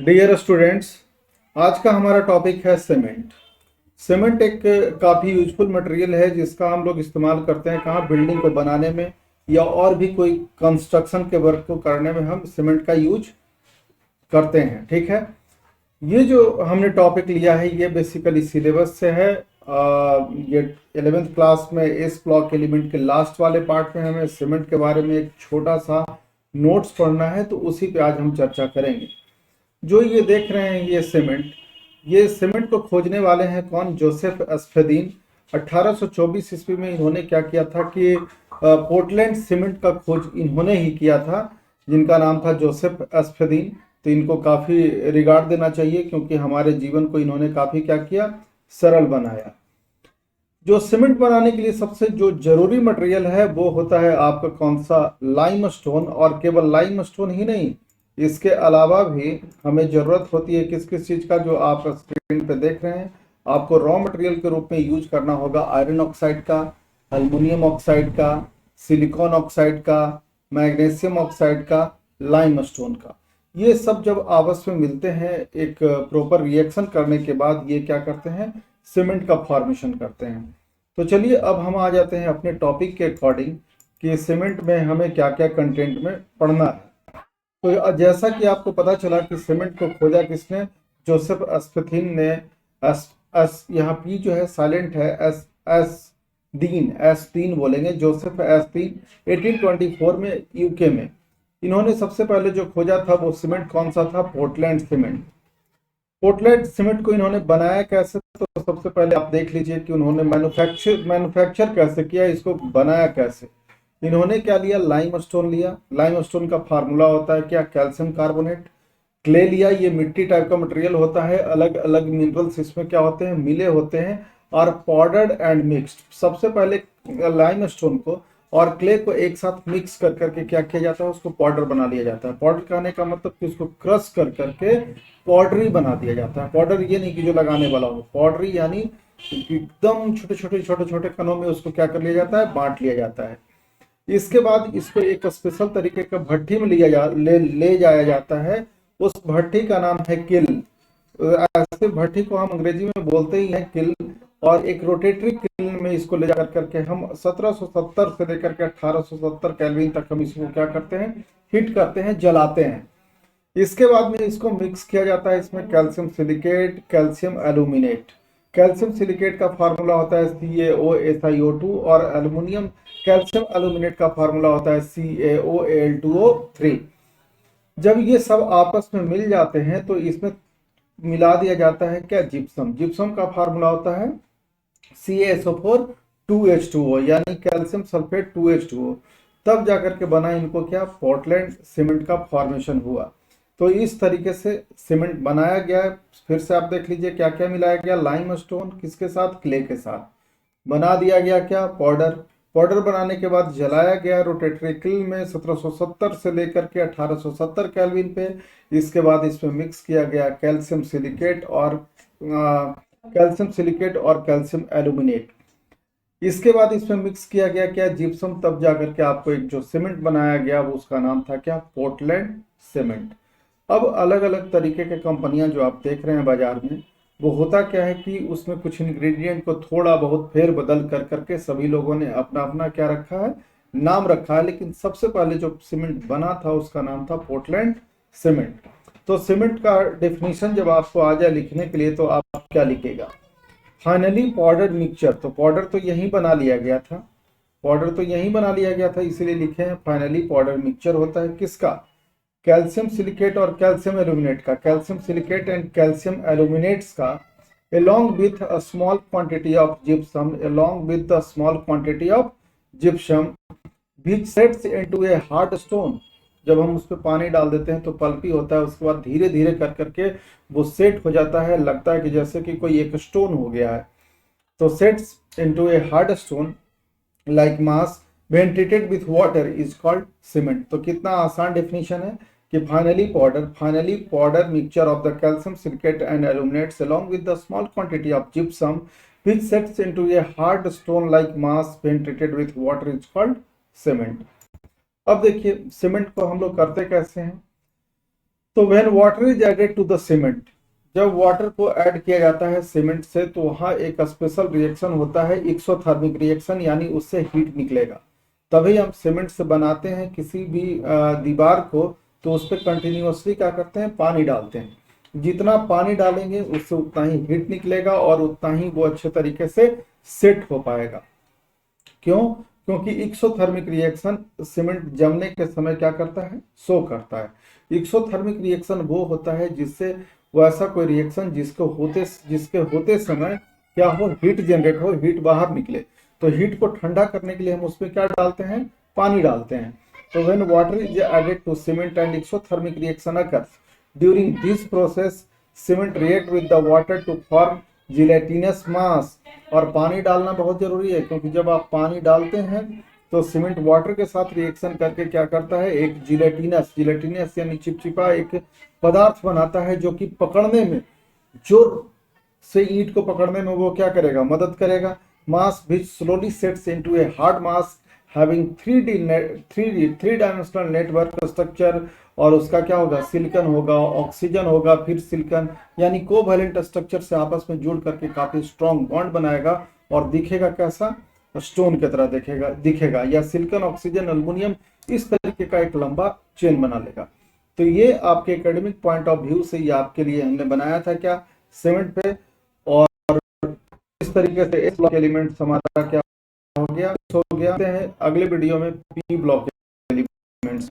Dear students, आज का हमारा टॉपिक है सीमेंट। सीमेंट एक काफ़ी यूजफुल मटेरियल है जिसका हम लोग इस्तेमाल करते हैं कहाँ, बिल्डिंग को बनाने में या और भी कोई कंस्ट्रक्शन के वर्क को करने में हम सीमेंट का यूज करते हैं। ठीक है, ये जो हमने टॉपिक लिया है ये बेसिकली सिलेबस से है। ये 11th क्लास में इस ब्लॉक एलिमेंट के लास्ट वाले पार्ट में हमें सीमेंट के बारे में एक छोटा सा नोट्स पढ़ना है, तो उसी पे आज हम चर्चा करेंगे। जो ये देख रहे हैं ये सीमेंट को खोजने वाले हैं कौन? जोसेफ एस्फेदीन। 1824 ईस्वी में इन्होंने क्या किया था कि पोर्टलैंड सीमेंट का खोज इन्होंने ही किया था, जिनका नाम था जोसेफ एस्फेदीन। तो इनको काफ़ी रिगार्ड देना चाहिए क्योंकि हमारे जीवन को इन्होंने काफ़ी क्या किया, सरल बनाया। जो सीमेंट बनाने के लिए सबसे जो जरूरी मटेरियल है वो होता है आपका कौन सा? लाइमस्टोन। और केवल लाइमस्टोन ही नहीं, इसके अलावा भी हमें ज़रूरत होती है किस किस चीज़ का, जो आप स्क्रीन पे देख रहे हैं। आपको रॉ मटेरियल के रूप में यूज करना होगा आयरन ऑक्साइड का, एल्युमिनियम ऑक्साइड का, सिलिकॉन ऑक्साइड का, मैग्नीशियम ऑक्साइड का, लाइमस्टोन का। ये सब जब आपस में मिलते हैं एक प्रॉपर रिएक्शन करने के बाद ये क्या करते हैं, सीमेंट का फॉर्मेशन करते हैं। तो चलिए अब हम आ जाते हैं अपने टॉपिक के अकॉर्डिंग कि सीमेंट में हमें क्या क्या कंटेंट में पढ़ना है। तो जैसा कि आपको पता चला कि सीमेंट को खोजा किसने? जोसेफ एस्फेदीन ने। एस एस यहाँ पी जो है साइलेंट है, एस एस दीन, एस दीन बोलेंगे। जोसेफ एस दीन 1824 में यूके में इन्होंने सबसे पहले जो खोजा था वो सीमेंट कौन सा था? Portland cement. पोर्टलैंड सीमेंट को इन्होंने बनाया कैसे? तो सबसे पहले आप देख लीजिए कि उन्होंने मैन्युफैक्चर कैसे किया, इसको बनाया कैसे। इन्होंने क्या लिया? लाइमस्टोन लिया। लाइमस्टोन का फार्मूला होता है क्या? Calcium carbonate. क्ले लिया, ये मिट्टी टाइप का मटेरियल होता है, अलग अलग मिनरल्स इसमें क्या होते हैं, मिले होते हैं। और पाउडर्ड एंड मिक्स्ड, सबसे पहले लाइमस्टोन को और क्ले को एक साथ मिक्स कर करके क्या किया जाता है, उसको पाउडर बना लिया जाता है। पाउडर कहने का मतलब कि उसको क्रश कर करके पाउडरी बना दिया जाता है। पाउडर ये नहीं कि जो लगाने वाला हो, पाउडरी यानी एकदम छोटे छोटे कणों में उसको क्या कर लिया जाता है, बांट लिया जाता है। इसके बाद इसको एक स्पेशल तरीके का भट्टी में ले जाया जाता है। उस भट्टी का नाम है किल। ऐसे भट्टी को हम अंग्रेजी में बोलते ही हैं किल। और एक रोटेटरी किल में इसको ले जाकर करके हम 1770 से लेकर के 1870 केल्विन तक हम इसको क्या करते हैं, हीट करते हैं, जलाते हैं। इसके बाद में इसको मिक्स किया जाता है। इसमें calcium silicate, calcium aluminate. Calcium silicate का फार्मूला होता है CaOSiO2 और एल्यूमिनियम कैल्शियम एल्यूमिनेट का फार्मूला होता है CaOAl2O3। जब ये सब आपस में मिल जाते हैं तो इसमें मिला दिया जाता है क्या? जिप्सम। जिप्सम का फार्मूला होता है CaSO4 2H2O, यानी कैल्शियम सल्फेट 2H2O। तब जाकर के बना इनको क्या, पोर्टलैंड सीमेंट का फॉर्मेशन हुआ। तो इस तरीके से सीमेंट बनाया गया। फिर से आप देख लीजिए क्या क्या मिलाया गया, लाइमस्टोन किसके साथ, क्ले के साथ। बना दिया गया क्या, पाउडर। पाउडर बनाने के बाद जलाया गया रोटेटरी किल में 1770 से लेकर के 1870 केल्विन पे। इसके बाद इसमें मिक्स किया गया कैल्शियम सिलिकेट और कैल्शियम एल्यूमिनेट। इसके बाद इसमें मिक्स किया गया क्या, जिप्सम। तब जाकर के आपको एक जो सीमेंट बनाया गया वो उसका नाम था क्या, पोर्टलैंड सीमेंट। अब अलग अलग तरीके के कंपनियां जो आप देख रहे हैं बाजार में, वो होता क्या है कि उसमें कुछ इंग्रेडिएंट को थोड़ा बहुत फेर बदल कर करके सभी लोगों ने अपना अपना क्या रखा है, नाम रखा है। लेकिन सबसे पहले जो सीमेंट बना था उसका नाम था पोर्टलैंड सीमेंट। तो सीमेंट का डेफिनेशन जब आपको आ जाए लिखने के लिए तो आप क्या लिखेगा? Finally powder mixture. तो पाउडर तो यहीं बना लिया गया था, पाउडर तो यहीं बना लिया गया था, इसीलिए लिखे हैं फाइनली पाउडर मिक्सचर होता है किसका, कैल्शियम सिलिकेट और कैल्शियम एल्यूमिनेट का। कैल्शियम सिलिकेट एंड कैल्शियम एल्यूमिनेट्स का along with a small quantity of gypsum, along with the small quantity of gypsum which sets into a hard stone। जब हम उस पर पानी डाल देते हैं तो पल्पी होता है, उसके बाद धीरे धीरे कर करके वो सेट हो जाता है, लगता है कि जैसे कि कोई एक स्टोन हो गया है। तो sets into a hard stone like mass when treated with water is called cement. तो कितना आसान डेफिनेशन है कि finally powder mixture of the calcium silicate and aluminates along with the small quantity of gypsum which sets into a hard stone like mass when treated with water is called cement। अब देखिए cement को हम लोग करते कैसे हैं। तो when water is added to the cement, जब वाटर को ऐड किया जाता है सीमेंट से तो वहां एक स्पेशल रिएक्शन होता है एक्सोथर्मिक रिएक्शन, यानी उससे हीट निकलेगा। तभी हम सीमेंट से बनाते हैं किसी भी दीवार को, तो उस पर कंटिन्यूअसली क्या करते हैं, पानी डालते हैं। जितना पानी डालेंगे उससे उतना ही हीट निकलेगा और उतना ही वो अच्छे तरीके से सेट हो पाएगा। क्यों? क्योंकि एक्सोथर्मिक रिएक्शन सीमेंट जमने के समय क्या करता है, शो करता है। एक्सोथर्मिक रिएक्शन वो होता है जिससे वैसा कोई रिएक्शन जिसके होते समय क्या हो, हीट जनरेट हो, हीट बाहर निकले। तो हीट को ठंडा करने के लिए हम उसमें क्या डालते हैं, पानी डालते हैं। तो when water is added to cement and exothermic reaction occurs during this process, cement react with the water to form gelatinous mass. और पानी डालना बहुत जरूरी है, क्योंकि जब आप पानी डालते हैं तो सीमेंट वाटर के साथ रिएक्शन करके क्या करता है, एक जिलेटिनस यानी चिपचिपा एक पदार्थ बनाता है, जो कि पकड़ने में, जोर से ईंट को पकड़ने में वो क्या करेगा, मदद करेगा। Mass which slowly sets into a hard mass having 3 dimensional network structure. और उसका क्या होगा, सिलिकॉन होगा, ऑक्सीजन होगा, फिर सिलिकॉन, यानी कोवैलेंट स्ट्रक्चर से आपस में जुड़ करके काफी स्ट्रॉन्ग बॉन्ड बनाएगा और दिखेगा कैसा, स्टोन की तरह दिखेगा, या सिलिकॉन, ऑक्सीजन, एल्युमिनियम, इस तरीके का एक लंबा चेन बना लेगा। तो ये आपके एकेडमिक पॉइंट ऑफ व्यू से ये आपके लिए हमने बनाया था क्या, सीमेंट पे। और इस तरीके से इस ब्लॉक एलिमेंट्स हमारा क्या हो गया, हैं अगले वीडियो में पी ब्लॉक एलिमेंट्स।